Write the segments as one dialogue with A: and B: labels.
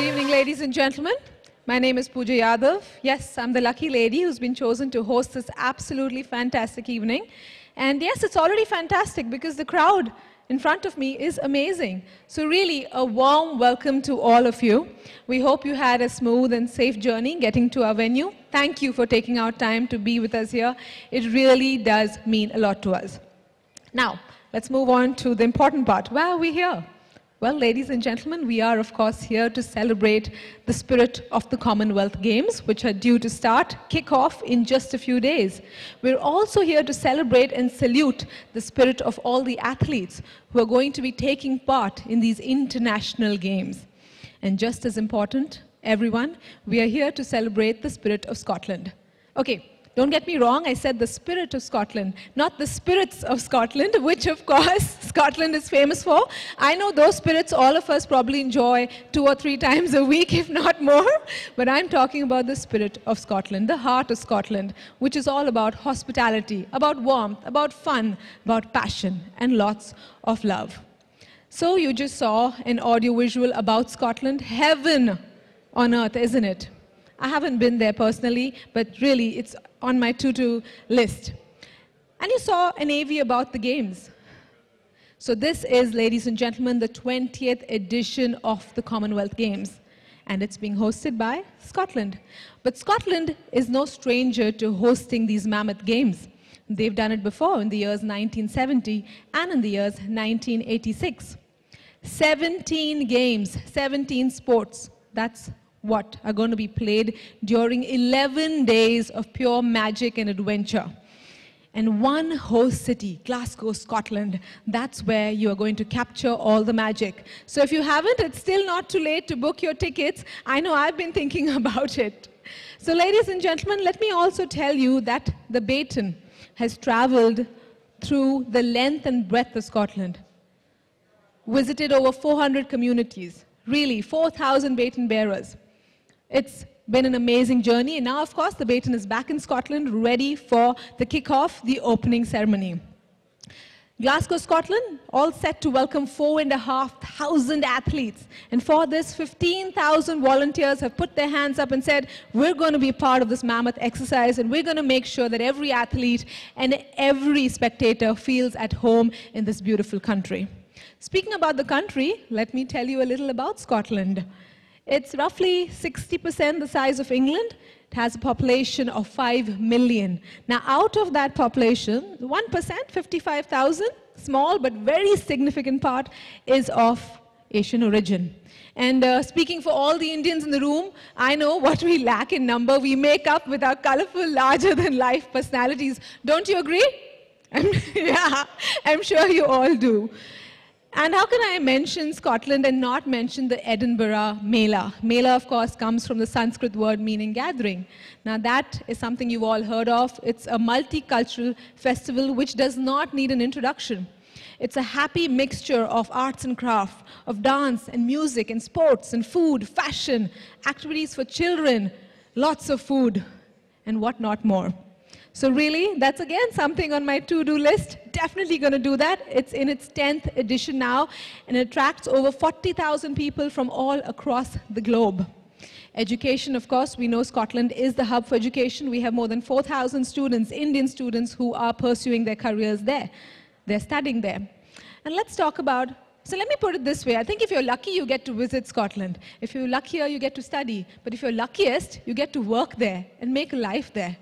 A: evening, ladies and gentlemen. My name is Pooja Yadav. Yes, I'm the lucky lady who's been chosen to host this absolutely fantastic evening. And yes, it's already fantastic because the crowd in front of me is amazing. So really, a warm welcome to all of you. We hope you had a smooth and safe journey getting to our venue. Thank you for taking out time to be with us here. It really does mean a lot to us. Now, let's move on to the important part. Why are we here? Well, ladies and gentlemen, we are, of course, here to celebrate the spirit of the Commonwealth Games, which are due to kick off in just a few days. We're also here to celebrate and salute the spirit of all the athletes who are going to be taking part in these international games. And just as important, everyone, we are here to celebrate the spirit of Scotland. Okay. Don't get me wrong, I said the spirit of Scotland, not the spirits of Scotland, which of course Scotland is famous for. I know those spirits all of us probably enjoy 2 or 3 times a week, if not more. But I'm talking about the spirit of Scotland, the heart of Scotland, which is all about hospitality, about warmth, about fun, about passion, and lots of love. So you just saw an audiovisual about Scotland. Heaven on earth, isn't it? I haven't been there personally, but really it's on my to-do list. And you saw an AV about the games. So this is, ladies and gentlemen, the 20th edition of the Commonwealth Games. And it's being hosted by Scotland. But Scotland is no stranger to hosting these mammoth games. They've done it before in the years 1970 and in the years 1986. 17 games, 17 sports. That's what are going to be played during 11 days of pure magic and adventure. And one host city, Glasgow, Scotland, that's where you are going to capture all the magic. So if you haven't, it's still not too late to book your tickets. I know I've been thinking about it. So ladies and gentlemen, let me also tell you that the baton has traveled through the length and breadth of Scotland, visited over 400 communities, really 4,000 baton bearers. It's been an amazing journey, and now, of course, the baton is back in Scotland, ready for the kick-off, the opening ceremony. Glasgow, Scotland, all set to welcome 4,500 athletes. And for this, 15,000 volunteers have put their hands up and said, we're going to be part of this mammoth exercise, and we're going to make sure that every athlete and every spectator feels at home in this beautiful country. Speaking about the country, let me tell you a little about Scotland. It's roughly 60% the size of England. It has a population of 5 million. Now, out of that population, 1%, 55,000, small but very significant part, is of Asian origin. And speaking for all the Indians in the room, I know what we lack in number, we make up with our colorful, larger-than-life personalities. Don't you agree? Yeah, I'm sure you all do. And how can I mention Scotland and not mention the Edinburgh Mela? Mela, of course, comes from the Sanskrit word meaning gathering. Now, that is something you've all heard of. It's a multicultural festival which does not need an introduction. It's a happy mixture of arts and craft, of dance and music and sports and food, fashion, activities for children, lots of food, and whatnot more. So really, that's again something on my to-do list. Definitely going to do that. It's in its 10th edition now, and it attracts over 40,000 people from all across the globe. Education, of course, we know Scotland is the hub for education. We have more than 4,000 students, Indian students, who are pursuing their careers there. They're studying there. And let's talk about, so let me put it this way. I think if you're lucky, you get to visit Scotland. If you're luckier, you get to study. But if you're luckiest, you get to work there and make a life there.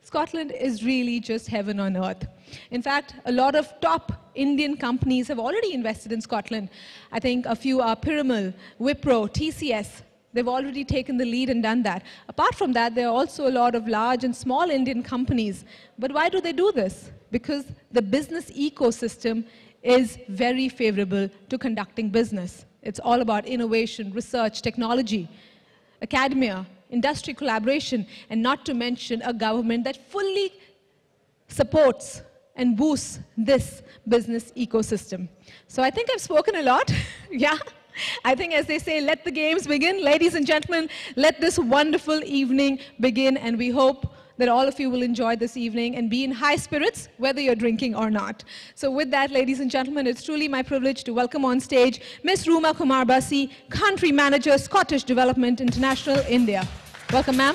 A: Scotland is really just heaven on earth. In fact, a lot of top Indian companies have already invested in Scotland. I think a few are Piramal, Wipro, TCS. They've already taken the lead and done that. Apart from that, there are also a lot of large and small Indian companies. But why do they do this? Because the business ecosystem is very favorable to conducting business. It's all about innovation, research, technology, academia, industry collaboration, and not to mention a government that fully supports and boosts this business ecosystem. So I think I've spoken a lot. Yeah. I think, as they say, let the games begin. Ladies and gentlemen, let this wonderful evening begin, and we hope that all of you will enjoy this evening and be in high spirits, whether you're drinking or not. So with that, ladies and gentlemen, it's truly my privilege to welcome on stage Miss Ruma Kumar Basi, Country Manager, Scottish Development International, India. Welcome, ma'am.